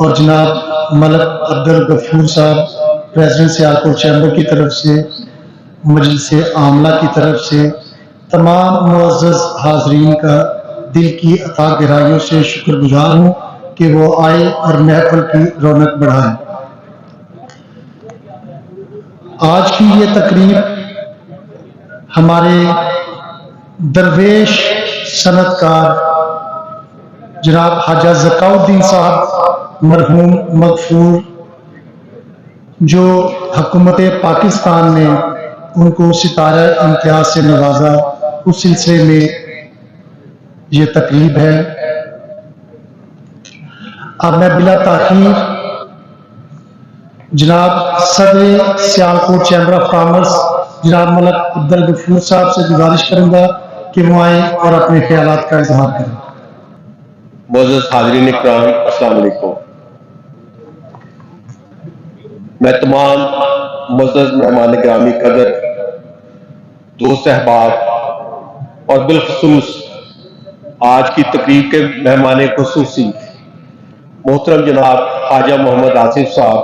और जनाब मलक अब्दुल गफूर साहब प्रेसिडेंट सियालकोट चैम्बर की तरफ से, मजलिस आमला की तरफ से तमाम मुअज़्ज़ज़ हाज़रीन का दिल की अता गहराइयों से शुक्रगुजार हूँ कि वो आए और महफिल की रौनक बढ़ाएं। आज की ये तकरीब हमारे दरवेश सनतकार जनाब ख्वाजा ज़काउद्दीन साहब मरहूम मगफूर, जो हुकूमत पाकिस्तान ने उनको सितारा इम्तियाज से नवाजा, उस सिलसिले में ये तकरीब है। अब मैं बिला ताखीर जनाब सदर सियालकोट चैम्बर ऑफ कॉमर्स जनाब मलक अब्दुल गफूर साहब से गुजारिश करूंगा कि वो आए और अपने ख्यालात का इजहार करें। मोअज़्ज़ज़ हाज़रीन इकराम, अस्सलाम वालेकुम। मैं तमाम मुअज़्ज़ज़ मेहमान गिरामी कदर, दोस्त अहबाब और बिलखुसूस आज की तकरीब के मेहमान खुसूसी मोहतरम जनाब ख्वाजा मोहम्मद आसिफ साहब,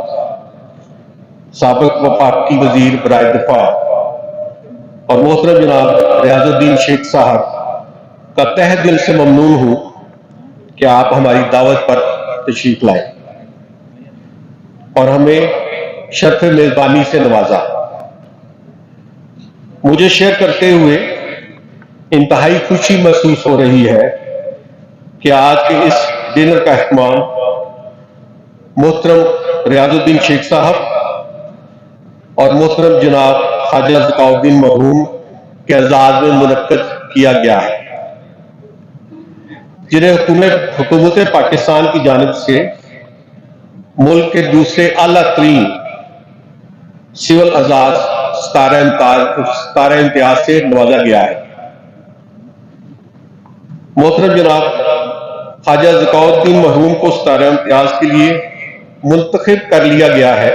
साबिक़ वफाकी वज़ीर बराए दिफा, और मोहतरम जनाब रियाजुद्दीन शेख साहब का तहे दिल से ममनून हूँ कि आप हमारी दावत पर तशरीफ लाए और हमें शर्फ मेज़बानी से नवाजा। मुझे शेयर करते हुए इंतहाई खुशी महसूस हो रही है कि आज के इस डिनर का एहतमाम मोहतरम रियाजुद्दीन शेख साहब और मोहतरम जनाब ख्वाजा ज़काउद्दीन मरहूम के एजाज़ में मुनक्कद किया गया है, जिन्हें हुकूमत पाकिस्तान की जानिब से मुल्क के दूसरे आला तरीन सिविल एजाज़ सितारा इम्तियाज से नवाजा गया है। मोहतरम जनाब ख्वाजा ज़काउद्दीन मरहूम को सितारा इम्तियाज के लिए मुंतखब कर लिया गया है,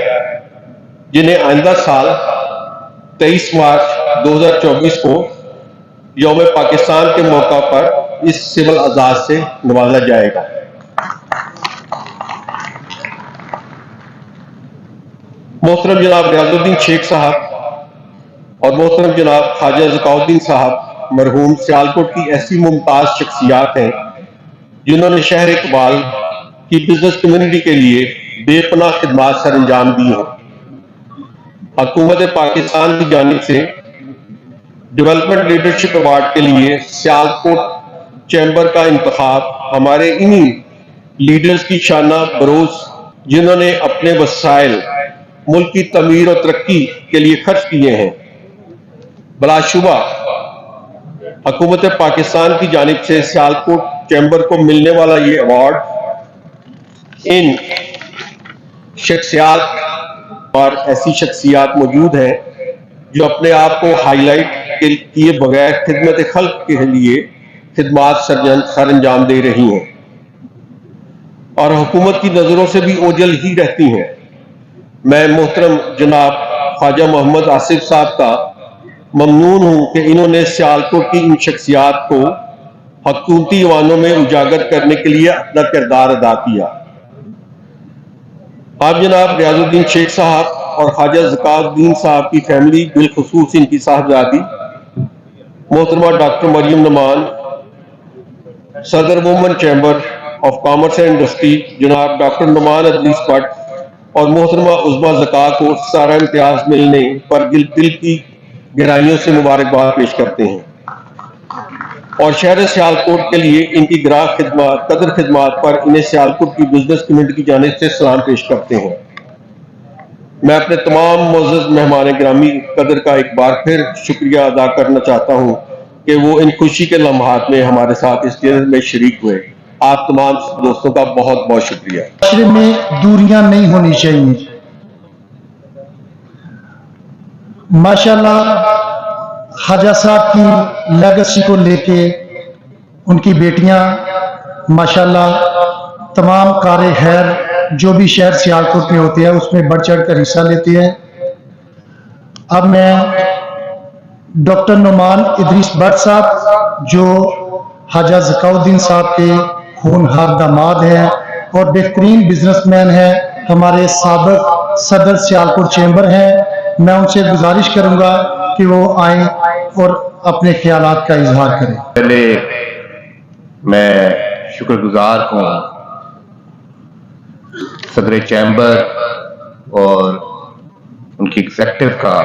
जिन्हें आइंदा साल 23 मार्च 2024 को यौम पाकिस्तान के मौका पर इस सिविल एजाज से नवाजा जाएगा। मोहतरम जनाब रियाजुद्दीन शेख साहब और मोहतरम जनाब ख्वाजा ज़काउद्दीन साहब मरहूम सियालकोट की ऐसी मुमताज शख्सियात हैं जिन्होंने शहर इकबाल की बिजनेस कम्युनिटी के लिए बेपनाह खिदमात सर अंजाम दी हैं। हुकूमत पाकिस्तान की जानिब से डेवलपमेंट लीडरशिप अवार्ड के लिए सियालकोट चैम्बर का इंतखाब हमारे इन्हीं लीडर्स की शाना बरोज, जिन्होंने अपने वसाइल मुल्क की तमीर और तरक्की के लिए खर्च किए हैं। बिलाशुबा हुकूमत पाकिस्तान की जानिब से सियालकोट चैम्बर को मिलने वाला ये अवार्ड इन शख्सियात और ऐसी शख्सियात मौजूद हैं जो अपने आप को हाईलाइट किए बगैर खिदमत खल्क के लिए खिदमात सर अंजाम दे रही हैं और हुकूमत की नज़रों से भी ओझल ही रहती हैं। मैं मोहतरम जनाब ख्वाजा मोहम्मद आसिफ साहब का ममनून हूँ कि इन्होंने सियालकोट की इन शख्सियात को हुकूमती ईवानों में उजागर करने के लिए अपना किरदार अदा किया। आप जनाब रियाजुद्दीन शेख साहब और ख्वाजा ज़काउद्दीन साहब की फैमिली, बिलखुसूस इनकी साहबजादी मोहतरमा डॉक्टर मरियम नमान, सदर woman chamber of commerce and industry जनाब डॉक्टर नुमान अदलीस भट्ट और मोहतरमा उज़मा ज़का को सितारा इम्तियाज मिलने पर दिल की गहराइयों से मुबारकबाद पेश करते हैं और शहर सियालकोट के लिए इनकी ग्राहक खिदमत कदर खिदमत पर इन्हें सियालकोट की बिजनेस कम्युनिटी की जानिब से सलाम पेश करते हैं। मैं अपने तमाम मुअज़्ज़ज़ मेहमान गिरामी कदर का एक बार फिर शुक्रिया अदा करना चाहता हूँ कि वो इन खुशी के लम्हात में हमारे साथ इस डिनर में शरीक हुए। आप तमाम दोस्तों का बहुत बहुत शुक्रिया। माशरे में दूरियां नहीं होनी चाहिए। माशाल्लाह ख्वाजा साहब की लेगेसी को लेके उनकी बेटियां माशाल्लाह तमाम कार्य खैर जो भी शहर सियालकोट में होते हैं उसमें बढ़ चढ़ कर हिस्सा लेते हैं। अब मैं डॉक्टर नुमान इदरीस भट्ट साहब जो ख्वाजा ज़काउद्दीन साहब के होनहार दामाद हैं और बेहतरीन बिजनेसमैन हैं, हमारे साबिक सदर सियालकोट चैम्बर हैं, मैं उनसे गुजारिश करूंगा कि वो आए और अपने ख्यालात का इजहार करें। पहले मैं शुक्रगुजार हूँ सदर चैम्बर और उनकी एग्जेक्टिव का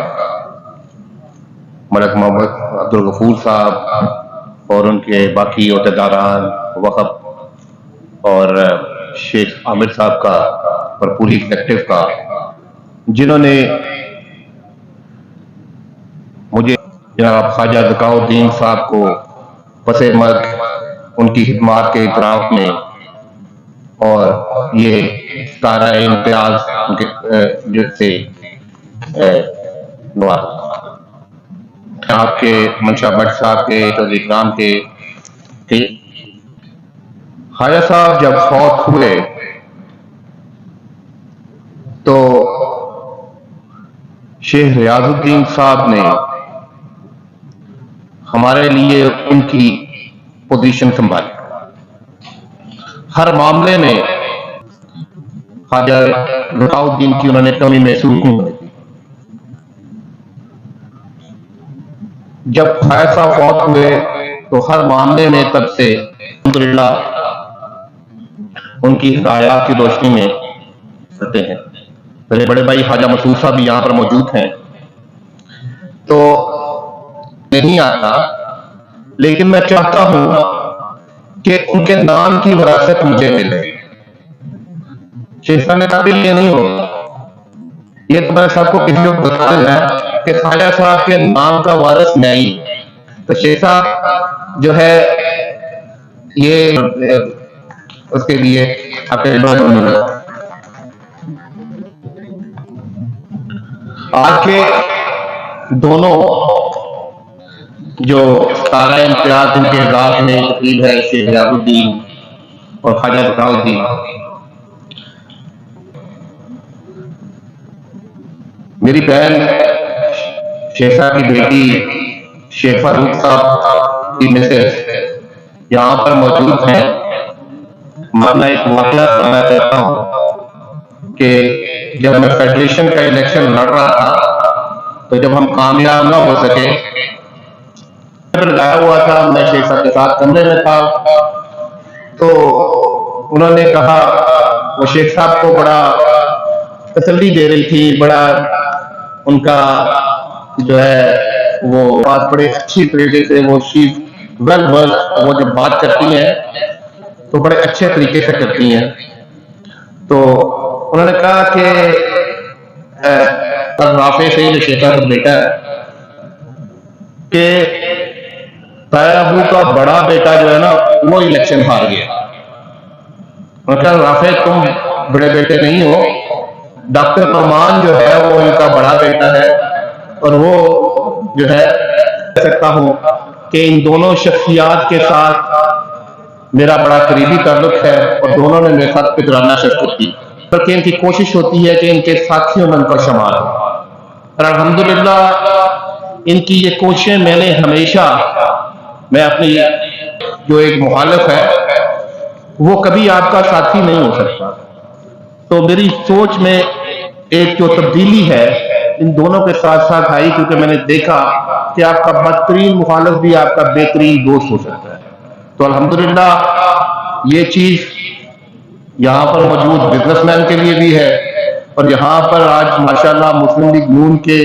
मलक मोहम्मद अब्दुल गफूर साहब और उनके बाकी अहदेदारान वक़्फ़ और शेख आमिर साहब का और पूरी एग्जेक्टिव का, जिन्होंने मुझे जनाब ख्वाजा ज़काउद्दीन साहब को पसे मर्ग उनकी खिदमत के इतराफ़ में और ये तारा इम्तियाज उनके से नवाजा। आपके मंशा भट्ट साहब के तौज़ीक़राम के ख्वाजा साहब जब फौत हुए तो शेख रियाजुद्दीन साहब ने हमारे लिए उनकी पोजीशन संभाली। हर मामले में ख्वाजा ज़काउद्दीन की उन्होंने कमी महसूस नहीं की। जब ख्वाजा साहब फौत हुए तो हर मामले में तब से अल्हम्दुलिल्लाह उनकी हिदायत की रोशनी में करते हैं। मेरे बड़े भाई ख्वाजा मसूद साहब भी यहाँ पर मौजूद हैं, तो नहीं आता, लेकिन मैं चाहता हूं कि उनके नाम की विरासत मुझे मिले। शेख साहब ने कहा ये नहीं होगा, ये तो मैं सबको किसी को बता देना कि ख्वाजा साहब के नाम का वारिस मैं ही। तो शेख साहब जो है ये उसके लिए आज के दोनों जो तारा इम्तियाज उनके रात में तकरीब है शेख रियाजुद्दीन और ख्वाजा ज़काउद्दीन, मेरी बहन शेख साहब की बेटी शेख फारूक साहब की मिसेस यहाँ पर मौजूद हैं। मैं एक वाक़या सुनाना चाहता हूँ कि जब मैं फेडरेशन का इलेक्शन लड़ रहा था तो जब हम कामयाब ना हो सके, लगाया हुआ था, मैं शेख साहब के साथ कमरे में था, तो उन्होंने कहा, वो शेख साहब को बड़ा तसल्ली दे रही थी, बड़ा उनका जो है वो बात बड़े अच्छी तरीके से वो वो जब बात करती हैं तो बड़े अच्छे तरीके से करती हैं। तो उन्होंने कहा कि राफे से जो शेख साहब का बेटा है कि ताया अबू का बड़ा बेटा जो है ना वो इलेक्शन हार गया। मतलब राफे तुम बड़े बेटे नहीं हो, डॉक्टर नुमान जो है वो इनका बड़ा बेटा है और वो जो है कह सकता हूं कि इन दोनों शख्सियात के साथ मेरा बड़ा करीबी ताल्लुक है और दोनों ने मेरे साथ फिक्राना शरकत की, बल्कि इनकी कोशिश होती है कि इनके साथियों में उनका शमार हो। और अल्हम्दुलिल्लाह इनकी ये कोशिशें मैंने हमेशा, मैं अपनी जो एक मुखालिफ है वो कभी आपका साथी नहीं हो सकता, तो मेरी सोच में एक जो तब्दीली है इन दोनों के साथ साथ आई, क्योंकि मैंने देखा कि आपका बदतरीन मुखालिफ भी आपका बेहतरीन दोस्त हो सकता है। तो अल्हम्दुलिल्लाह ये चीज यहाँ पर मौजूद बिजनेसमैन के लिए भी है और यहाँ पर आज माशाल्लाह मुस्लिम लीग नून के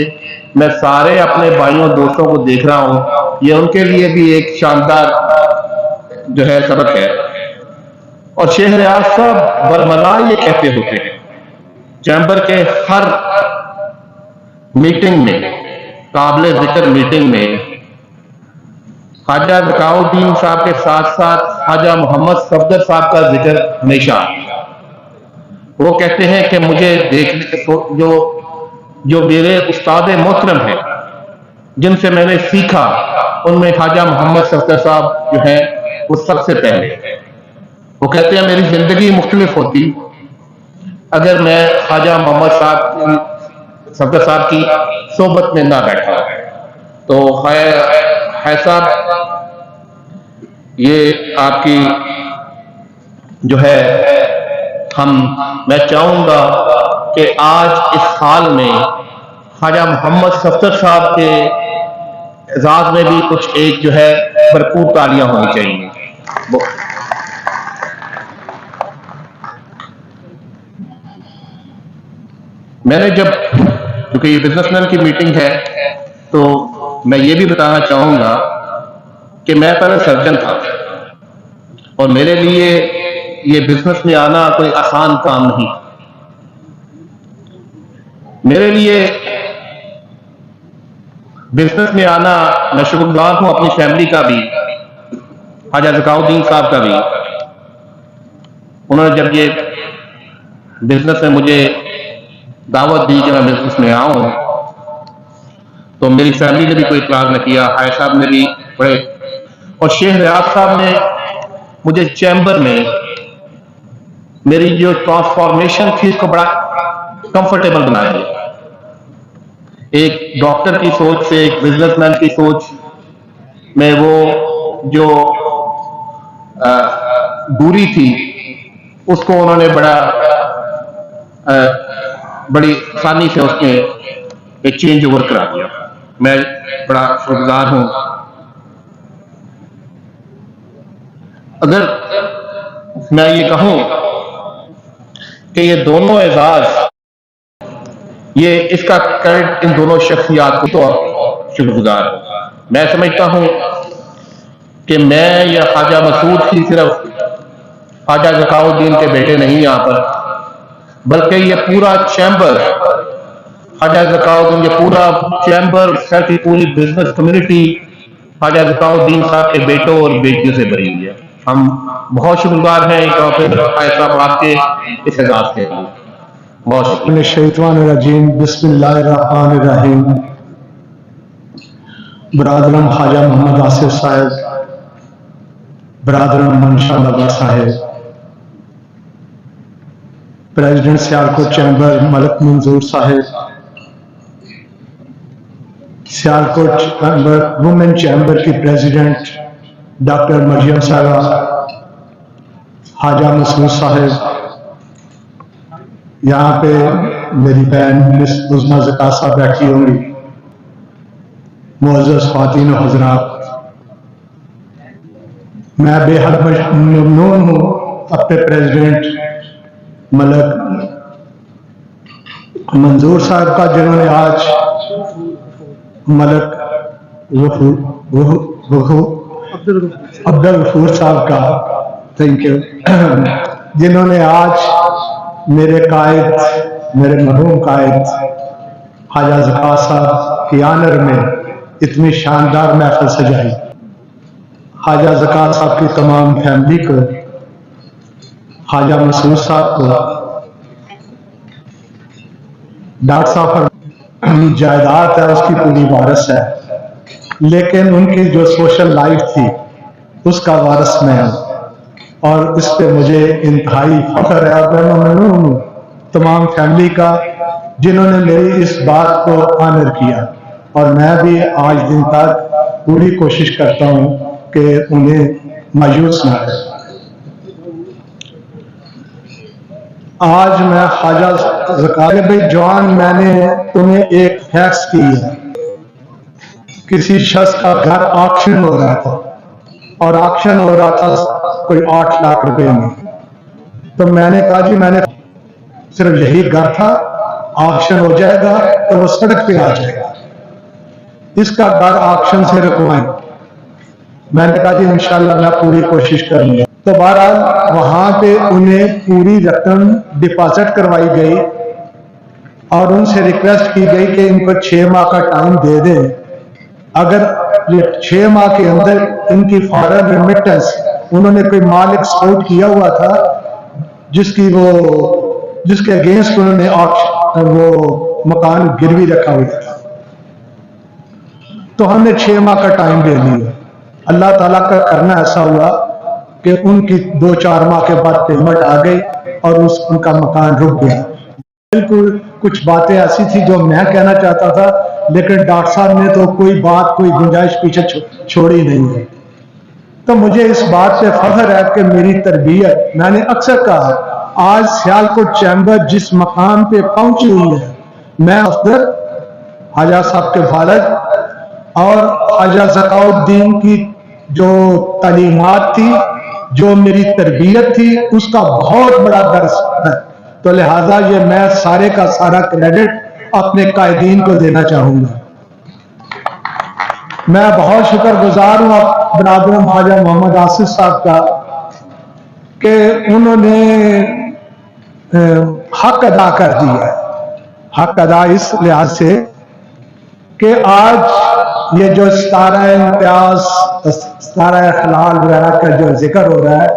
मैं सारे अपने भाइयों दोस्तों को देख रहा हूँ, ये उनके लिए भी एक शानदार जो है सबक है। और शेख रियाज साहब बरमला ये कहते होते हैं, चैम्बर के हर मीटिंग में, काबिल जिक्र मीटिंग में ख्वाजा ज़काउद्दीन साहब के साथ साथ ख्वाजा मोहम्मद सफदर साहब का जिक्र हमेशा। वो कहते हैं कि मुझे देखने को जो मेरे उस्ताद मोहतरम हैं जिनसे मैंने सीखा, उनमें ख्वाजा मोहम्मद सफदर साहब जो है वो सबसे पहले। वो कहते हैं मेरी जिंदगी मुख्तलिफ होती अगर मैं ख्वाजा मोहम्मद सफदर साहब की सोबत में ना बैठा। तो है साहब, ये आपकी जो है मैं चाहूंगा कि आज इस साल में ख्वाजा मोहम्मद सफदर साहब के एजाज में भी कुछ एक जो है भरपूर तालियां होनी चाहिए। मैंने जब, क्योंकि ये बिजनेसमैन की मीटिंग है, तो मैं ये भी बताना चाहूंगा कि मैं पहले सर्जन था और मेरे लिए ये बिजनेस में आना कोई आसान काम नहीं। मेरे लिए बिजनेस में आना, मैं शुक्रगुजार हूं अपनी फैमिली का भी, ख्वाजा ज़काउद्दीन साहब का भी। उन्होंने जब ये बिजनेस में मुझे दावत दी कि मैं बिजनेस में आऊं, तो मेरी फैमिली ने भी कोई इतराज न किया, हाय साहब ने भी बड़े, और शेख रियाज साहब ने मुझे चैम्बर में मेरी जो ट्रांसफॉर्मेशन थी उसको बड़ा कंफर्टेबल बना दिया। एक डॉक्टर की सोच से एक बिजनेसमैन की सोच में वो जो दूरी थी उसको उन्होंने बड़ी आसानी से उसमें एक चेंज ओवर करा दिया। मैं बड़ा शुक्रगुजार हूं। अगर मैं ये कहूं कि ये दोनों एजाज, ये इसका क्रेडिट इन दोनों शख्सियात को तो शुक्रगुजार हूं। मैं समझता हूं कि मैं या ख्वाजा मसूद ही सिर्फ ख्वाजा ज़काउद्दीन के बेटे नहीं यहाँ पर, बल्कि ये पूरा चैम्बर, ख्वाजा ज़काउद्दीन, ये पूरा चैम्बर, की पूरी बिजनेस कम्युनिटी ख्वाजा ज़काउद्दीन साहब के बेटों और बेटियों से भरी हुई है। हम बहुत शुक्रगुजार हैं आपके इस एजाज के लिए। बहुत शुक्रिया। शैतानिर्रजीम, बिस्मिल्लाहिर्रहमानिर्रहीम। बरादरम ख्वाजा मोहम्मद आसिफ साहब, बरादरम मनशा नवा साहब, प्रेसिडेंट सियालकोट चैम्बर मलक मंजूर साहब, सियालकोट चैम्बर वुमेन चैम्बर की प्रेसिडेंट डॉक्टर मरियम साहबा, ख्वाजा मसूद साहब, यहाँ पे मेरी बहन मिस उज़मा ज़का साहब बैठी होंगी, मुअज़्ज़ज़ ख़वातीन और हज़रात, मैं बेहद ममनून हूँ अपने प्रेसिडेंट मलक मंजूर साहब का, जिन्होंने आज मलक अब्दुल गफूर साहब का, थैंक यू, जिन्होंने आज मेरे कायद, मेरे मरहूम कायद ख्वाजा ज़का साहब की आनर में इतनी शानदार महफिल सजाई। ख्वाजा ज़का साहब की तमाम फैमिली को, ख्वाजा मसूद साहब को, डॉक्टर साहब जायदाद है उसकी पूरी वारिस है, लेकिन उनकी जो सोशल लाइफ थी उसका वारिस मैं हूँ, और इस पे मुझे इंतहाई फख्र है। और मैं ममनून हूँ तमाम फैमिली का जिन्होंने मेरी इस बात को ऑनर किया, और मैं भी आज दिन तक पूरी कोशिश करता हूँ कि उन्हें मायूस ना करें। आज मैं ख्वाजा ज़काउद्दीन भाई जवान, मैंने तुम्हें एक फैक्स की है, किसी शख्स का घर ऑक्शन हो रहा था, और ऑक्शन हो रहा था कोई 8 लाख रुपए में, तो मैंने कहा जी मैंने सिर्फ यही घर था, ऑक्शन हो जाएगा तो वो सड़क पे आ जाएगा, इसका घर ऑक्शन से रुकवाएं। मैंने कहा जी इंशाल्लाह मैं पूरी कोशिश करूंगा। तो बहरहाल वहां पे उन्हें पूरी रकम डिपॉजिट करवाई गई, और उनसे रिक्वेस्ट की गई कि इनको 6 माह का टाइम दे दें। अगर ये 6 माह के अंदर इनकी फॉरेन रेमिटेंस, उन्होंने कोई माल एक्सपोर्ट किया हुआ था जिसके अगेंस्ट उन्होंने वो मकान गिरवी रखा हुआ था, तो हमने 6 माह का टाइम दे लिया। अल्लाह ताला का करना ऐसा हुआ कि उनकी 2-4 माह के बाद पेमेंट आ गई और उनका मकान रुक गया। बिल्कुल कुछ बातें ऐसी थी जो मैं कहना चाहता था, लेकिन डॉक्टर साहब ने तो कोई बात, कोई गुंजाइश पीछे छोड़ी नहीं है। तो मुझे इस बात पे फख्र है कि मेरी तरबियत, मैंने अक्सर कहा, आज सियालकोट चैम्बर जिस मकाम पे पहुंची हुई है, मैं अफदर ख्वाजा साहब के वालिद और ख्वाजा ज़काउद्दीन की जो तालीमात थी, जो मेरी तरबियत थी, उसका बहुत बड़ा दर्स है। तो लिहाजा ये मैं सारे का सारा क्रेडिट अपने कायदीन को देना चाहूंगा। मैं बहुत शुक्रगुजार हूँ बरादर ख्वाजा मोहम्मद आसिफ साहब का कि उन्होंने हक अदा कर दिया है। हक अदा इस लिहाज से कि आज ये जो सितारा इम्तियाज, सितारा हलाल वगैरह का जो जिक्र हो रहा है,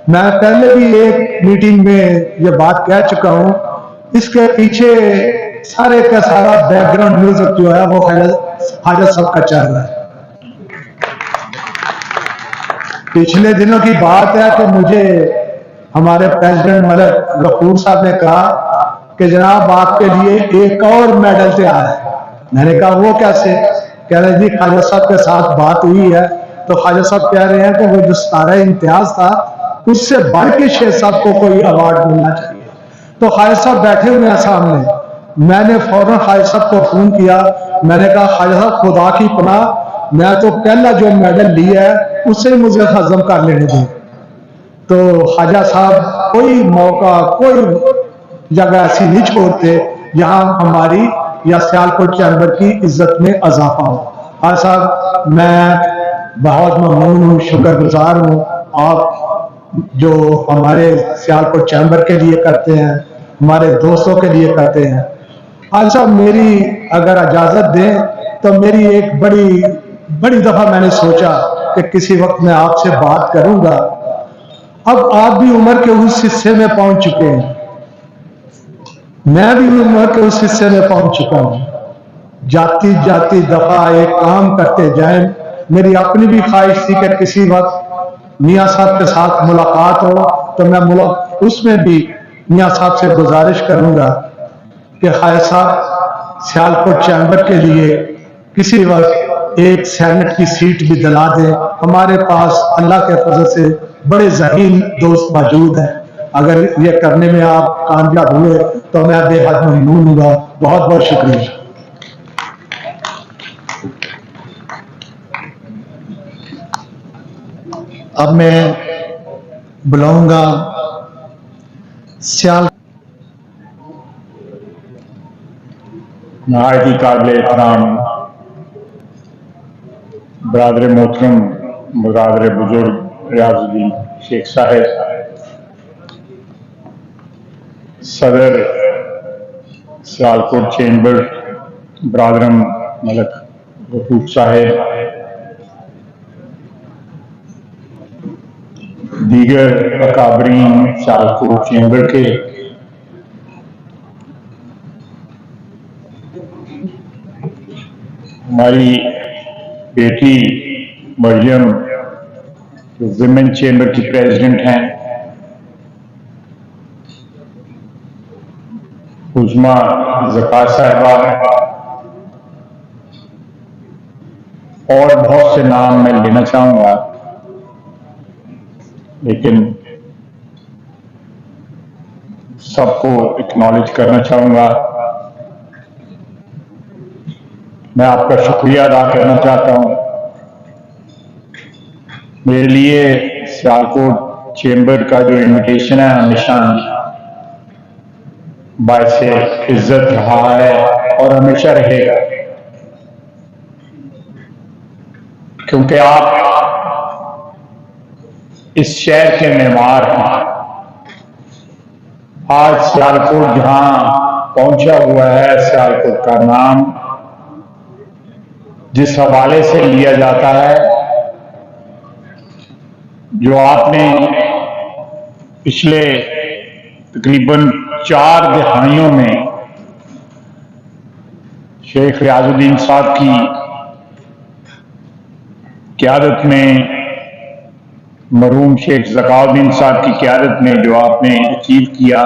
मैं पहले भी एक मीटिंग में ये बात कह चुका हूं, इसके पीछे सारे का सारा बैकग्राउंड म्यूजिक जो है वो ख्वाजा साहब का चल रहा है। पिछले दिनों की बात है कि मुझे हमारे प्रेसिडेंट मलिक गफूर साहब ने कहा कि जनाब आपके लिए एक और मेडल तैयार है। मैंने कहा वो कैसे? कह रहे जी ख्वाजा साहब के साथ बात हुई है, तो ख्वाजा साहब कह रहे हैं कि वो जो सितारा इम्तियाज था उससे बढ़ के शेख साहब को कोई अवार्ड मिलना चाहिए। तो ख्वाजा साहब बैठे हुए हैं सामने। मैंने फौरन ख्वाजा साहब को फोन किया, मैंने कहा ख्वाजा साहब खुदा की पनाह, मैं तो पहला जो मेडल लिया है उससे ही मुझे हजम कर लेने दें। तो ख्वाजा साहब कोई मौका, कोई जगह ऐसी नहीं छोड़ते जहां हमारी या सियालकोट चैम्बर की इज्जत में इजाफा हो। ख्वाजा साहब मैं बहुत ममनून हूँ, शुक्रगुजार हूँ आप जो हमारे सियालकोट चैम्बर के लिए करते हैं, हमारे दोस्तों के लिए करते हैं। अच्छा, मेरी अगर इजाजत दें तो मेरी एक बड़ी दफा मैंने सोचा कि किसी वक्त मैं आपसे बात करूंगा। अब आप भी उम्र के उस हिस्से में पहुंच चुके हैं, मैं भी उम्र के उस हिस्से में पहुंच चुका हूं। जाती जाती दफा एक काम करते जाएं। मेरी अपनी भी ख्वाहिश थी कि किसी वक्त मियाँ साहब के साथ मुलाकात हो, तो मैं उसमें भी मियाँ साहब से गुजारिश करूंगा कि ख्वाजा साहब सियालकोट चैम्बर के लिए किसी वक्त एक सेनेट की सीट भी दिला दें। हमारे पास अल्लाह के फजल से बड़े ज़हीन दोस्त मौजूद हैं। अगर ये करने में आप कामयाब हुए तो मैं बेहद ममनून हूँगा। बहुत बहुत शुक्रिया। अब मैं बुलाऊंगा सियाल नहायत ही काबिल एहतराम बरादर मोहतरम, बरादर बुजुर्ग रियाजुद्दीन शेख साहब, सदर सियालकोट चैम्बर बरादरम मलिक गफूर साहब, दीगर अकाबरीन सियालकोट चैम्बर के, हमारी बेटी मरियम जो विमेन चैम्बर की प्रेसिडेंट हैं, उस्मा ज़का साहिबा, और बहुत से नाम मैं लेना चाहूंगा, लेकिन सबको एक्नॉलेज करना चाहूंगा। मैं आपका शुक्रिया अदा करना चाहता हूं। मेरे लिए सियालकोट चैम्बर का जो इनविटेशन है हमेशा बायसे इज्जत रहा है और हमेशा रहेगा, क्योंकि आप इस शहर के मेहमान हैं। आज सियालकोट जहां पहुंचा हुआ है सियालकोट का नाम जिस हवाले से लिया जाता है, जो आपने पिछले तकरीबन 4 दहाइयों में शेख रियाजुद्दीन साहब की क़यादत में, मरहूम शेख ज़काउद्दीन साहब की क़यादत में जो आपने अचीव किया,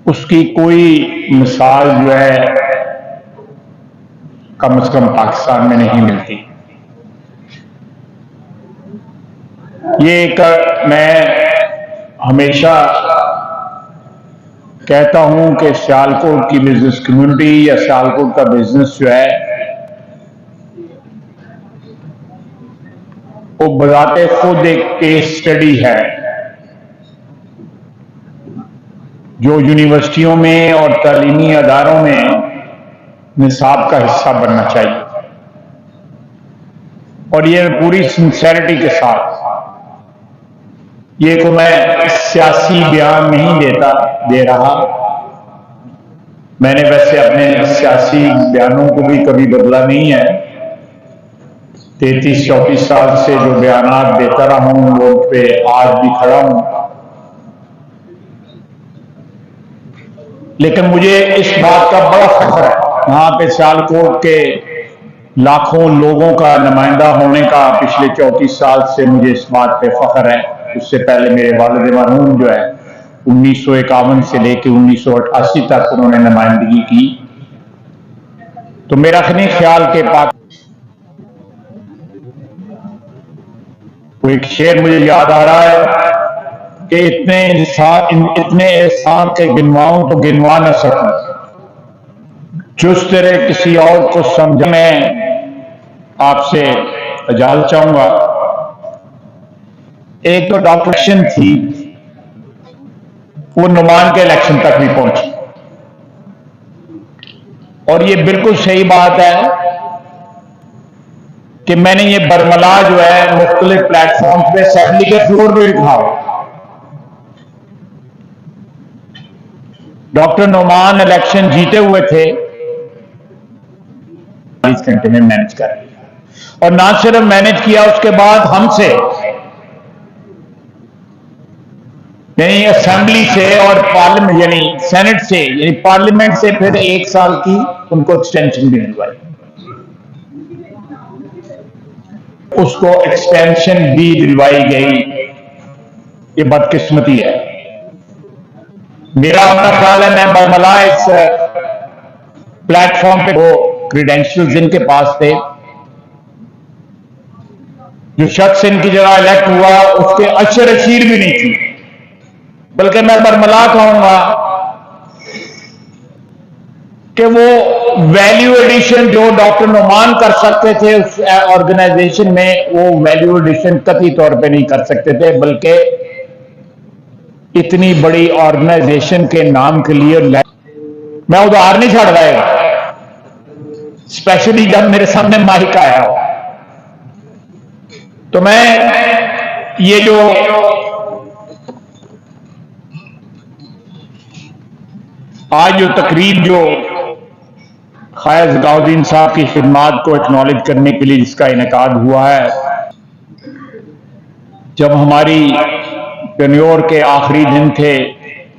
उसकी कोई मिसाल जो है कम से कम पाकिस्तान में नहीं मिलती। ये एक मैं हमेशा कहता हूं कि सियालकोट की बिजनेस कम्युनिटी या सियालकोट का बिजनेस जो है वो बजाते खुद एक केस स्टडी है जो यूनिवर्सिटियों में और तालीमी अदारों में निसाब का हिस्सा बनना चाहिए। और ये पूरी सिंसेरिटी के साथ, ये को मैं सियासी बयान नहीं दे रहा, मैंने वैसे अपने सियासी बयानों को भी कभी बदला नहीं है। 33-34 साल से जो बयान देता रहा हूं वो पे आज भी खड़ा हूं। लेकिन मुझे इस बात का बड़ा फख्र है, यहाँ पे सियालकोट के लाखों लोगों का नुमाइंदा होने का पिछले 34 साल से मुझे इस बात पे फख्र है। उससे पहले मेरे वालिद मरहूम जो है 1951 से लेकर 1988 तक उन्होंने नुमाइंदगी की। तो मेरा नहीं ख्याल के पाक एक शेर मुझे याद आ रहा है कि इतने एहसान के गिनवाऊं तो गिनवा न सकूं, जुस तेरे किसी और को समझ। मैं आपसे इजाजत चाहूंगा। एक तो डॉक्टर थी, वो नुमान के इलेक्शन तक भी पहुंची, और ये बिल्कुल सही बात है कि मैंने ये बरमला जो है मुख्तलिफ प्लेटफॉर्म पे असेंबली के फ्लोर पे लिखा। डॉक्टर नुमान इलेक्शन जीते हुए थे, 20 घंटे में मैनेज कर लिया, और ना सिर्फ मैनेज किया, उसके बाद हमसे यानी असेंबली से और पार्लियामेंट यानी सेनेट से यानी पार्लियामेंट से फिर 1 साल की उनको एक्सटेंशन भी दिलवाई। उसको एक्सटेंशन भी दिलवाई गई। ये बदकिस्मती है। मेरा अपना ख्याल है, मैं बरमला इस प्लेटफॉर्म पे वो क्रीडेंशियल्स इनके पास थे, जो शख्स इनकी जगह इलेक्ट हुआ उसके अशर अशीर भी नहीं थी। बल्कि मैं बरमला कहूंगा कि वो वैल्यू एडिशन जो डॉक्टर नुमान कर सकते थे उस ऑर्गेनाइजेशन में, वो वैल्यू एडिशन कतई तौर पे नहीं कर सकते थे। बल्कि इतनी बड़ी ऑर्गेनाइजेशन के नाम के लिए मैं उदाहरण नहीं छड़ रहेगा, स्पेशली जब मेरे सामने माइक आया हो। तो मैं ये जो आज जो तकरीब जो ख्वाजा ज़काउद्दीन साहब की खिदमात को एक्नॉलेज करने के लिए जिसका इनेकाद हुआ है, जब हमारी टेन्योर के आखिरी दिन थे,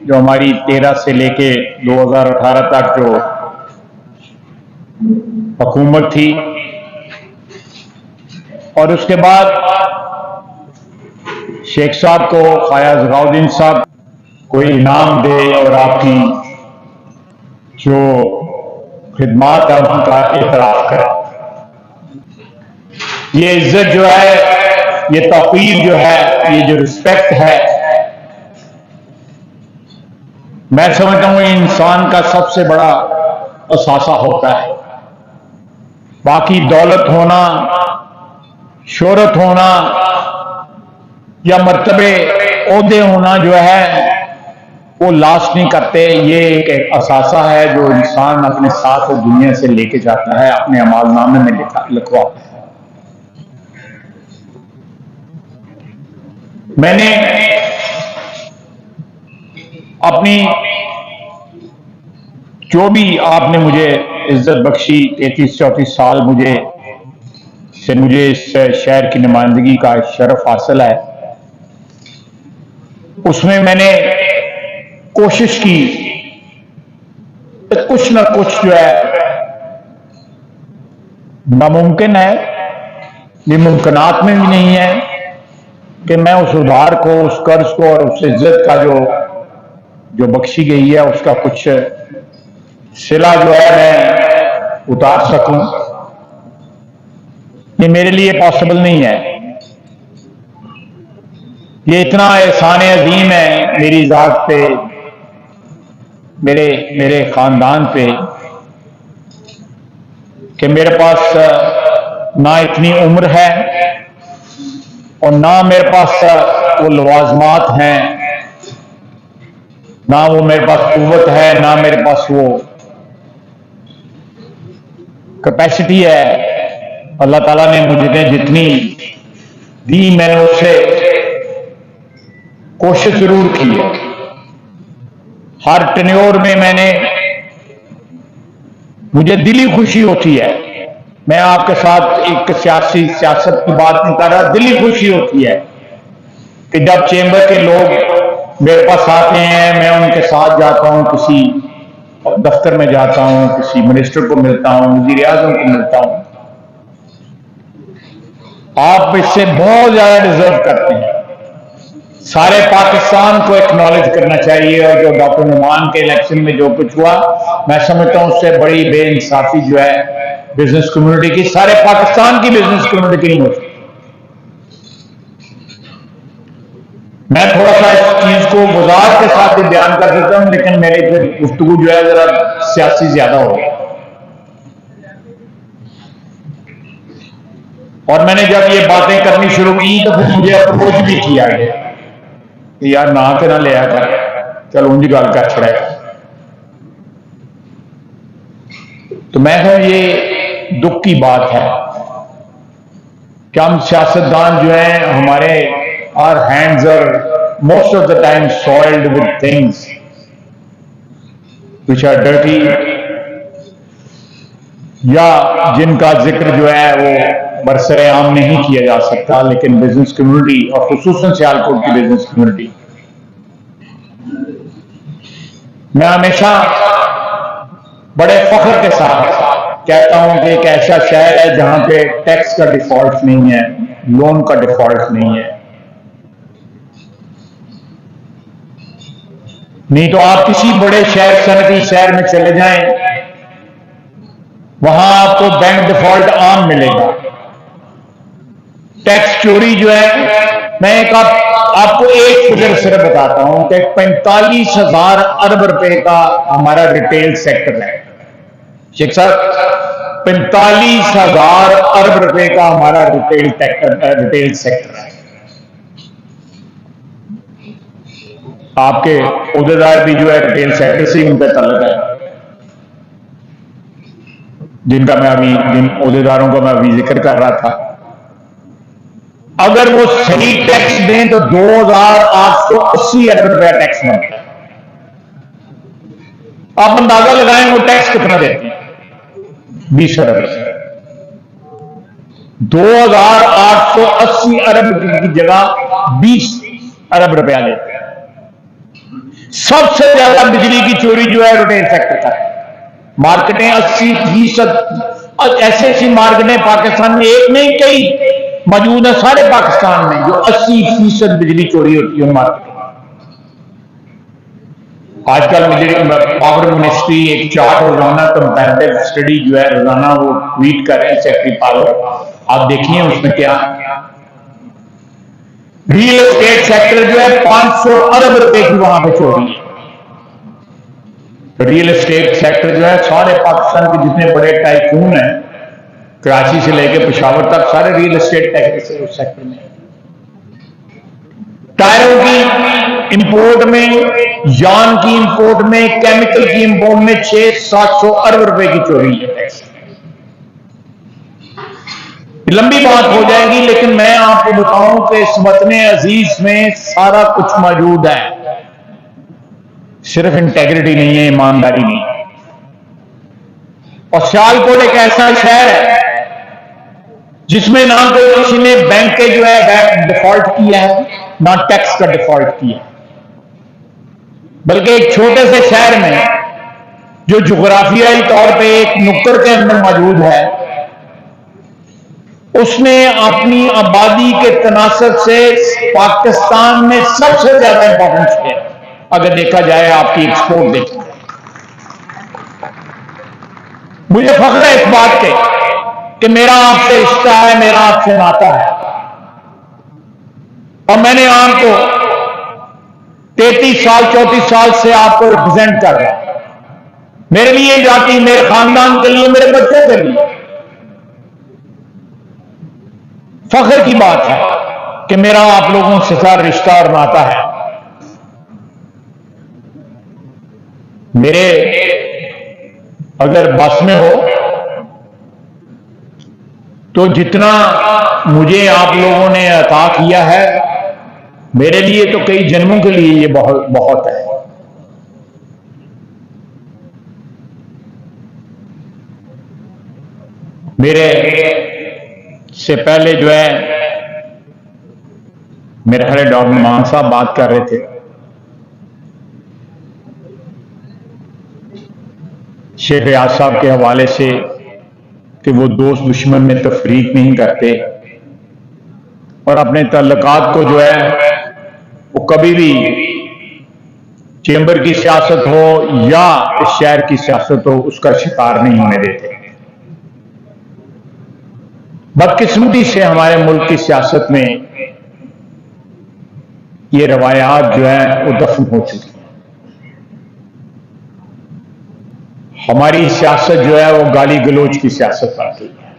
जो हमारी 13 से लेके 2018 तक जो हुकूमत थी, और उसके बाद शेख साहब को ख्वाजा ज़काउद्दीन साहब कोई इनाम दे और आपकी जो खिदमात है उनका एतराफ करें। ये इज्जत जो है, ये तौकीर जो है, ये जो रिस्पेक्ट है, मैं समझता हूं इंसान का सबसे बड़ा असासा होता है। बाकी दौलत होना, शोहरत होना या मर्तबे ओहदे होना जो है वो लास्ट नहीं करते। ये एक असासा है जो इंसान अपने साथ दुनिया से लेके जाता है, अपने अमालनामे में लिखवाता है। मैंने अपनी जो भी आपने मुझे इज्जत बख्शी 33-34 साल मुझे इस शहर की नुमाइंदगी का शरफ हासिल है, उसमें मैंने कोशिश की कि कुछ ना कुछ जो है नामुमकिन है, ये मुमकिनात में भी नहीं है कि मैं उस उधार को, उस कर्ज को और उस इज्जत का जो बख्शी गई है उसका कुछ सिला जो है मैं उतार सकूं। ये मेरे लिए पॉसिबल नहीं है। ये इतना एहसान अजीम है मेरी जात पे, मेरे खानदान पे, कि मेरे पास ना इतनी उम्र है और ना मेरे पास वो लवाजमात हैं, ना वो मेरे पास कुव्वत है, ना मेरे पास वो कैपेसिटी है। अल्लाह ताला ने मुझे जितनी दी मैंने उससे कोशिश जरूर की है। हर टेन्योर में मुझे दिली खुशी होती है। मैं आपके साथ एक सियासत की बात नहीं कर रहा, दिली खुशी होती है कि जब चेंबर के लोग मेरे पास आते हैं, मैं उनके साथ जाता हूं, किसी दफ्तर में जाता हूं, किसी मिनिस्टर को मिलता हूं, वज़ीर आज़म को मिलता हूं। आप इससे बहुत ज्यादा डिजर्व करते हैं। सारे पाकिस्तान को एक्नॉलेज करना चाहिए, और जो डॉक्टर नुमान के इलेक्शन में जो कुछ हुआ, मैं समझता हूं उससे बड़ी बेइंसाफी जो है बिजनेस कम्युनिटी की, सारे पाकिस्तान की बिजनेस कम्युनिटी की नहीं हो सकती। मैं थोड़ा सा इस चीज को वजाहत के साथ भी बयान कर देता हूं, लेकिन मेरी फिर गुफ्तगू जो है जरा सियासी ज्यादा हो गई। और मैंने जब ये बातें करनी शुरू की तो फिर मुझे अप्रोच भी किया गया कि यार ना के ना लिया कर, चल उनकी गल कर छड़ेगा। तो मैं कहूं ये दुख की बात है कि हम सियासतदान जो हैं हमारे our hands are most of the time soiled with things which are dirty, या जिनका जिक्र जो है वो बरसरे आम नहीं किया जा सकता, लेकिन बिजनेस कम्युनिटी और खुसूसन सियालकोट की बिजनेस कम्युनिटी, मैं हमेशा बड़े फख्र के साथ कहता हूं कि एक ऐसा शहर है जहां पे टैक्स का डिफॉल्ट नहीं है, लोन का डिफॉल्ट नहीं है। नहीं तो आप किसी बड़े शहर, सनती शहर में चले जाएं, वहां आपको बैंक डिफॉल्ट आम मिलेगा। टैक्स चोरी जो है, मैं एक आपको एक फिगर सिर्फ बताता हूं कि 45,000 अरब रुपए का हमारा रिटेल सेक्टर है। शेख साहब, 45,000 अरब रुपए का हमारा रिटेल सेक्टर है। आपके उहदेदार भी जो है रिटेल सेक्टर से उन पर तल्लुक है, जिनका मैं अभी जिन उहदेदारों का मैं अभी जिक्र कर रहा था। अगर वो सही टैक्स दें तो 2,880 अरब रुपया टैक्स बनता है। आप अंदाजा लगाएं वो टैक्स कितना देते हैं, 20 अरब। 2,880 अरब की जगह 20 अरब रुपया देते हैं। सबसे ज्यादा बिजली की चोरी जो है रिटेल सेक्टर का है। मार्केटें 80% ऐसी मार्केटें पाकिस्तान में एक नहीं कई मौजूद है, सारे पाकिस्तान में, जो 80% बिजली चोरी होती है मार्केट में। आजकल पावर मिनिस्ट्री एक चार्ट रोजाना कंपैरेटिव स्टडी जो है रोजाना वो ट्वीट कर रहे हैं सेक्रेटरी पावर, आप देखिए उसमें क्या। रियल एस्टेट सेक्टर जो है 500 अरब रुपए की वहां पे चोरी है। रियल एस्टेट सेक्टर जो है सारे पाकिस्तान के जितने बड़े टाइकून हैं, कराची से लेकर पेशावर तक, सारे रियल एस्टेट सेक्टर में। टायरों की इंपोर्ट में, यान की इंपोर्ट में, केमिकल की इंपोर्ट में 600-700 अरब रुपए की चोरी है। लंबी बात हो जाएगी, लेकिन मैं आपको बताऊं कि इस वतन अजीज में सारा कुछ मौजूद है, सिर्फ इंटेग्रिटी नहीं है, ईमानदारी नहीं है। और सियालकोट एक ऐसा शहर है जिसमें ना तो किसी ने बैंक के जो है डिफॉल्ट किया है, ना टैक्स का डिफॉल्ट किया है, बल्कि एक छोटे से शहर में जो जुग्राफियाई तौर पे एक नुक्कड़ के अंदर मौजूद है, उसने अपनी आबादी के तनासब से पाकिस्तान में सबसे ज्यादा इंपॉर्टेंस है। अगर देखा जाए, आपकी एक्सपोर्ट देखा, मुझे फख्र है इस बात के कि मेरा आपसे रिश्ता है, मेरा आपसे नाता है, और मैंने आपको 33 साल 34 साल से आपको रिप्रेजेंट कर रहा हूं। मेरे लिए जाति, मेरे खानदान के लिए, मेरे बच्चों के लिए फख्र की बात है कि मेरा आप लोगों से सारा रिश्ता और नाता है। मेरे अगर बस में हो तो जितना मुझे आप लोगों ने अता किया है, मेरे लिए तो कई जन्मों के लिए ये बहुत बहुत है। मेरे से पहले जो है मेरे खरे डॉक्टर मान साहब बात कर रहे थे। शेख रियाज साहब के हवाले से कि वो दोस्त दुश्मन में तफरीक नहीं करते और अपने ताल्लुकात को जो है वो कभी भी चेंबर की सियासत हो या इस शहर की सियासत हो उसका शिकार नहीं होने देते। बदकिस्मती से हमारे मुल्क की सियासत में ये रवायात जो है वो दफन हो चुकी हैं। हमारी सियासत जो है वो गाली गलोच की सियासत बन गई है,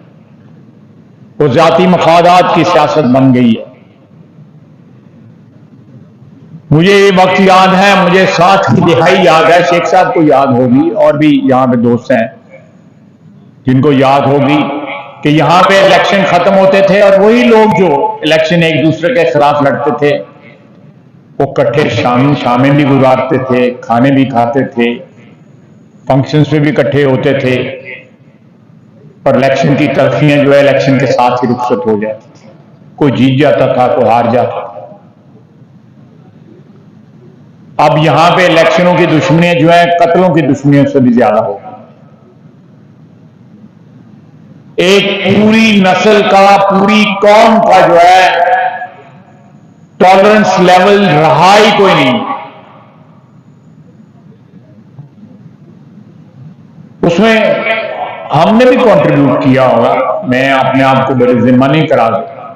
वो जाती मफादात की सियासत बन गई है। मुझे ये वक्त याद है, मुझे 60 की दिहाई याद है, शेख साहब को याद होगी और भी यहां पे दोस्त हैं जिनको याद होगी कि यहां पे इलेक्शन खत्म होते थे और वही लोग जो इलेक्शन एक दूसरे के खिलाफ लड़ते थे वो इकट्ठे शामें भी गुजारते थे, खाने भी खाते थे, फंक्शंस में भी इकट्ठे होते थे, पर इलेक्शन की तलखियां जो है इलेक्शन के साथ ही रुखसत हो जाती थी। कोई जीत जाता था, कोई हार जाता था। अब यहां पे इलेक्शनों की दुश्मनियां जो है कत्लों की दुश्मनियों से भी ज्यादा हो गई। एक पूरी नस्ल का, पूरी कौम का जो है टॉलरेंस लेवल रहा ही कोई नहीं। उसमें हमने भी कंट्रीब्यूट किया होगा, मैं अपने आप को बड़ी जिम्मा नहीं करा दूंगा,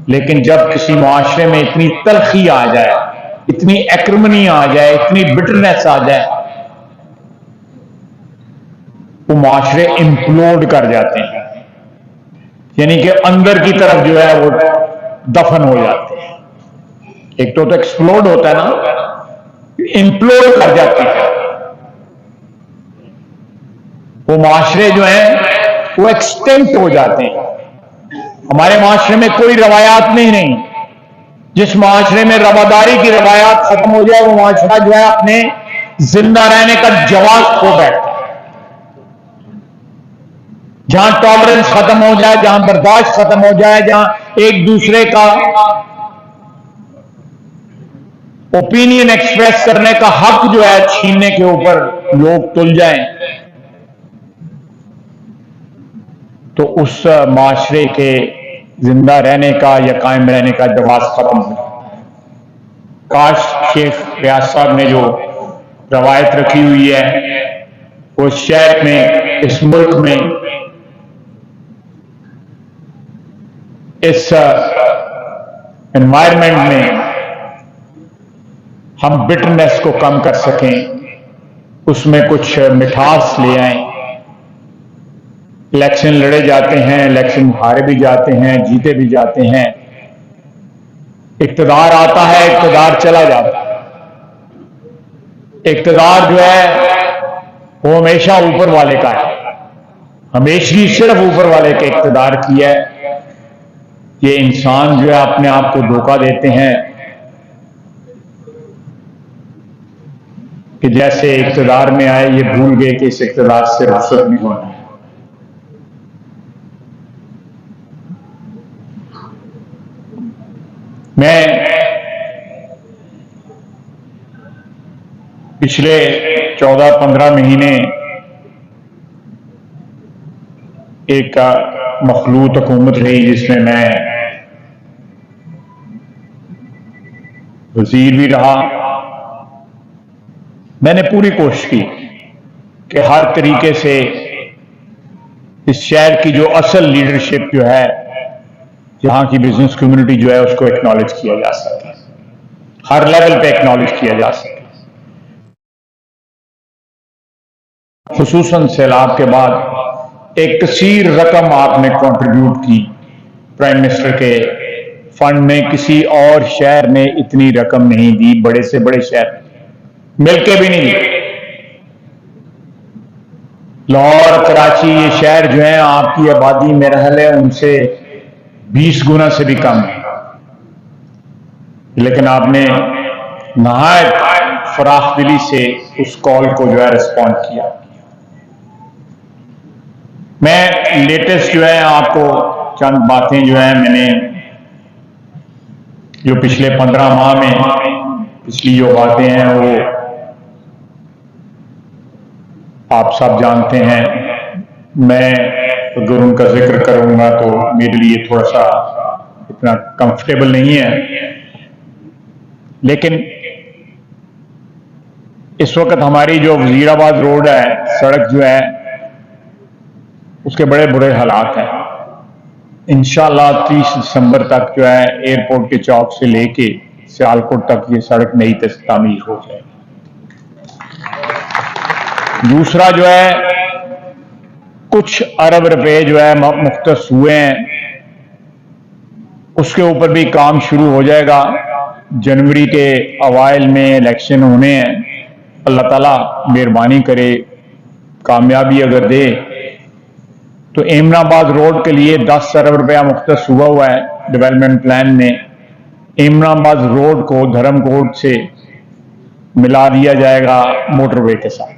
लेकिन जब किसी मुआशरे में इतनी तलखी आ जाए, इतनी एक्रिमनी आ जाए, इतनी बिटरनेस आ जाए, वो मुआशरे इम्प्लोड कर जाते हैं, यानी कि अंदर की तरफ जो है वो दफन हो जाते हैं। एक तो एक्सप्लोड होता है ना, इम्प्लोड कर जाते हैं। वो माशरे जो हैं वो एक्सटेंट हो जाते हैं। हमारे माशरे में कोई रवायात नहीं। जिस माशरे में रवादारी की रवायात खत्म हो जाए वो माशरा जो है अपने जिंदा रहने का जवाब खो बैठता है। जहां टॉलरेंस खत्म हो जाए, जहां बर्दाश्त खत्म हो जाए, जहां एक दूसरे का ओपिनियन एक्सप्रेस करने का हक जो है छीनने के ऊपर लोग तुल जाएं, तो उस माशरे के जिंदा रहने का या कायम रहने का जवाब खत्म हो जाता है। काश शेख रियाज साहब ने जो रवायत रखी हुई है वो शहर में, इस मुल्क में, इस एनवायरनमेंट में हम बिटरनेस को कम कर सकें, उसमें कुछ मिठास ले आएं। इलेक्शन लड़े जाते हैं, इलेक्शन हारे भी जाते हैं, जीते भी जाते हैं, इक्तदार आता है, इक्तदार चला जाता है। इक्तदार जो है वो हमेशा ऊपर वाले का है, हमेशा सिर्फ ऊपर वाले के इक्तदार की है। ये इंसान जो है अपने आप को धोखा देते हैं कि जैसे इक्तदार में आए ये भूल गए कि इस इक्तदार से रुखसत नहीं होना है। मैं पिछले 14-15 महीने एक मखलूत हुकूमत रही जिसमें मैं वजीर भी रहा। मैंने पूरी कोशिश की कि हर तरीके से इस शहर की जो असल लीडरशिप जो है, यहाँ की बिजनेस कम्युनिटी जो है, उसको एक्नॉलेज किया जा सके, हर लेवल पे एक्नॉलेज किया जा सके। खुसूसन सैलाब के बाद एक कसीर रकम आपने कंट्रीब्यूट की प्राइम मिनिस्टर के फंड में, किसी और शहर ने इतनी रकम नहीं दी, बड़े से बड़े शहर मिलके भी नहीं दी। लाहौर, कराची, ये शहर जो है आपकी आबादी मेरा ख्याल है उनसे 20 गुना से भी कम है, लेकिन आपने नहायत फराख दिली से उस कॉल को जो है रिस्पॉन्ड किया। मैं लेटेस्ट जो है आपको चंद बातें जो है मैंने जो पिछले 15 माह में पिछली जो बातें हैं वो आप सब जानते हैं। मैं अगर उनका जिक्र करूंगा तो मेरे लिए थोड़ा सा इतना कंफर्टेबल नहीं है, लेकिन इस वक्त हमारी जो वजीराबाद रोड है, सड़क जो है उसके बड़े बुरे हालात हैं। इंशाल्लाह 30 दिसंबर तक जो है एयरपोर्ट के चौक से लेके सियालकोट तक ये सड़क नई तामीर हो जाएगी। दूसरा जो है कुछ अरब रुपए जो है मुख्तस हुए हैं, उसके ऊपर भी काम शुरू हो जाएगा। जनवरी के अवाइल में इलेक्शन होने हैं, अल्लाह ताला मेहरबानी करे कामयाबी अगर दे तो एमनाबाद रोड के लिए 10 अरब रुपया मुख्तस हुआ है डेवलपमेंट प्लान में। एमनाबाद रोड को धर्मकोट से मिला दिया जाएगा मोटरवे के साथ।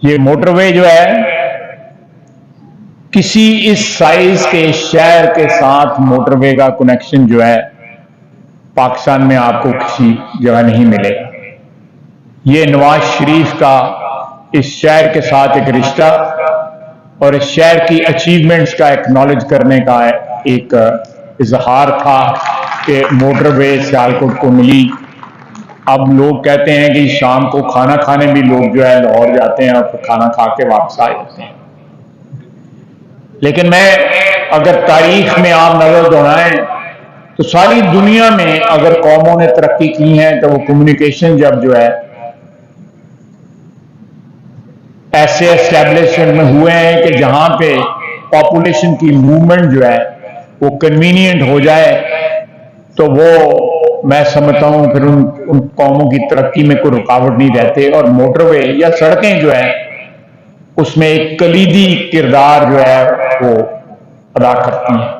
ये मोटरवे जो है किसी इस साइज के शहर के साथ मोटरवे का कनेक्शन जो है पाकिस्तान में आपको किसी जगह नहीं मिलेगा। ये नवाज शरीफ का इस शहर के साथ एक रिश्ता और इस शहर की अचीवमेंट्स का एक्नॉलेज करने का एक इजहार था कि मोटरवे सियालकोट को मिली। अब लोग कहते हैं कि शाम को खाना खाने भी लोग जो है लाहौर जाते हैं और फिर खाना खा के वापस आ जाते हैं। लेकिन मैं अगर तारीख में आप नजर दौड़ाएं तो सारी दुनिया में अगर कौमों ने तरक्की की है तो वो कम्युनिकेशन जब जो है ऐसे एस्टेब्लिशमेंट में हुए हैं कि जहां पे पॉपुलेशन की मूवमेंट जो है वो कन्वीनियंट हो जाए, तो वो मैं समझता हूं फिर उन कौमों की तरक्की में कोई रुकावट नहीं रहते। और मोटरवे या सड़कें जो है उसमें एक कलीदी किरदार जो है वो अदा करती हैं।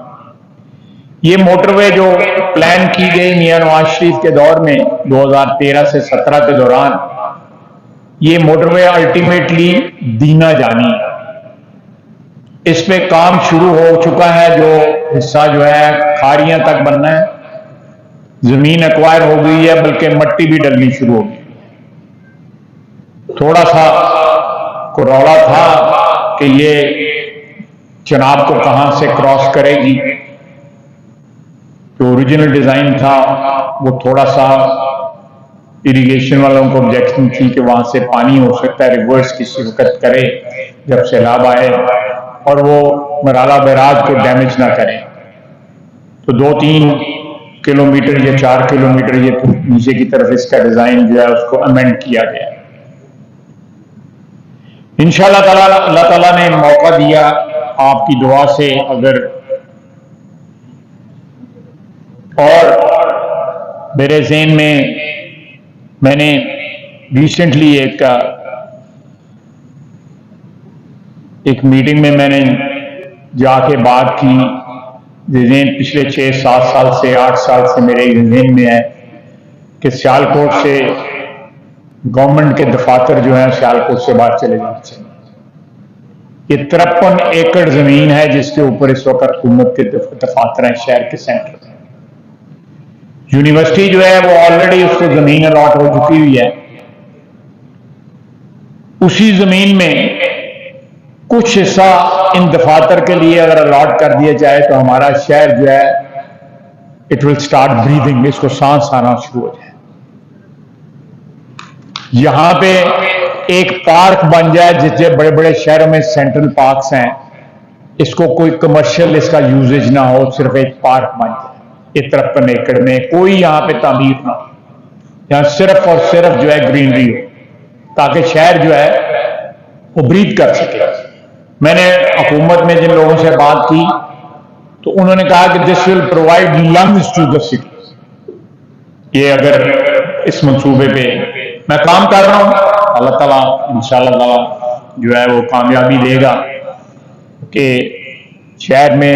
ये मोटरवे जो प्लान की गई मियां नवाज शरीफ के दौर में 2013 से 17 के दौरान, ये मोटरवे अल्टीमेटली दीना जानी है। इस पे काम शुरू हो चुका है, जो हिस्सा जो है खारियां तक बनना है, जमीन एक्वायर हो गई है, बल्कि मट्टी भी डलनी शुरू हो गई। थोड़ा सा रौला था कि ये चनाब को कहां से क्रॉस करेगी। जो ओरिजिनल डिजाइन था वो थोड़ा सा इरिगेशन वालों को ऑब्जेक्शन थी कि वहां से पानी हो सकता है रिवर्स की शिरकत करे जब सैलाब आए और वो मराला बैराज को डैमेज ना करे। तो 2-3 किलोमीटर या 4 किलोमीटर ये नीचे की तरफ इसका डिजाइन जो है उसको अमेंड किया गया। इंशाअल्लाह ताला अल्लाह ताला ने मौका दिया आपकी दुआ से अगर, और मेरे ज़हन में मैंने रिसेंटली एक मीटिंग में मैंने जाके बात की, जहन पिछले 6-7 साल से 8 साल से मेरे जहन में है कि सियालकोट से गवर्नमेंट के दफातर जो है सियालकोट से बाहर चले जाने चाहिए। ये 53 एकड़ जमीन है जिसके ऊपर इस वक्त हुकूमत के दफातर हैं शहर के सेंटर में। यूनिवर्सिटी जो है वो ऑलरेडी उसको जमीन अलॉट हो चुकी हुई है। उसी जमीन में कुछ हिस्सा इन दफातर के लिए अगर अलॉट कर दिया जाए तो हमारा शहर जो है इट विल स्टार्ट ब्रीदिंग, इसको सांस आना शुरू हो जाए। यहां पे एक पार्क बन जाए, जिससे बड़े बड़े शहरों में सेंट्रल पार्क्स हैं, इसको कोई कमर्शियल इसका यूजेज ना हो, सिर्फ एक पार्क बन जाए। एक तरफ पनेकड़ में कोई यहां पे तामीर ना हो, यहां सिर्फ और सिर्फ जो है ग्रीनरी हो, ताकि शहर जो है वो ब्रीथ कर सके। मैंने हुकूमत में जिन लोगों से बात की तो उन्होंने कहा कि this will provide lungs to the city. ये अगर इस मंसूबे पे मैं काम कर रहा हूं, अल्लाह ताला इंशाअल्लाह ताला जो है वो कामयाबी देगा कि शहर में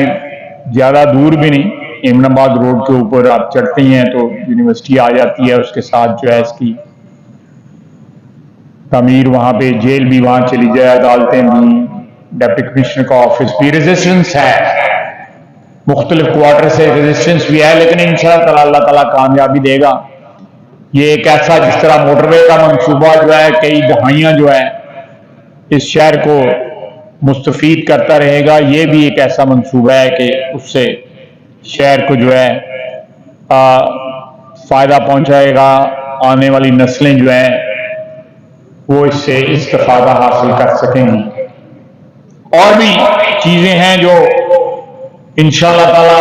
ज्यादा दूर भी नहीं, इमनाबाद रोड के ऊपर आप चढ़ते हैं तो यूनिवर्सिटी आ जाती है, उसके साथ जो है इसकी तामीर, वहां पे जेल भी वहां चली जाए, अदालतें भी, डिप्टी कमिश्नर का ऑफिस भी। रेजिस्टेंस है, मुख्तलिफ क्वार्टर से रेजिस्टेंस भी है, लेकिन इंशाअल्लाह अल्लाह ताला कामयाबी देगा। ये एक ऐसा, जिस तरह मोटरवे का मंसूबा जो है कई दहाइयां जो है इस शहर को मुस्तफीद करता रहेगा, ये भी एक ऐसा मंसूबा है कि उससे शहर को जो है फायदा पहुंचाएगा। आने वाली नस्लें जो हैं वो इससे इस्तिफादा हासिल कर सकेंगी। और भी चीजें हैं जो इंशाअल्लाह ताला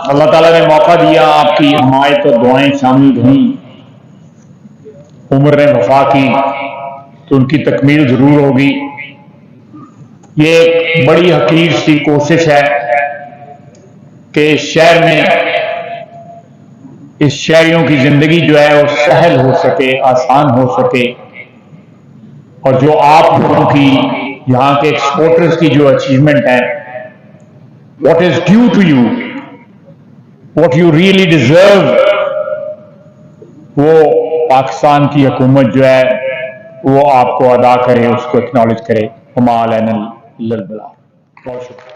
अल्लाह ताला ने मौका दिया, आपकी हिमायत और दुआएं शामिल हुई, उम्र ने वफा की तो उनकी तकमील जरूर होगी। ये एक बड़ी हकीर सी कोशिश है कि शहर में इस शहरियों की जिंदगी जो है वो सहल हो सके, आसान हो सके, और जो आप लोगों की यहां के एक्सपोर्टर्स की जो अचीवमेंट है, what is due to you, what you really deserve, वो पाकिस्तान की हुकूमत जो है वो आपको अदा करे, उसको एक्नॉलेज करे। बहुत शुक्रिया।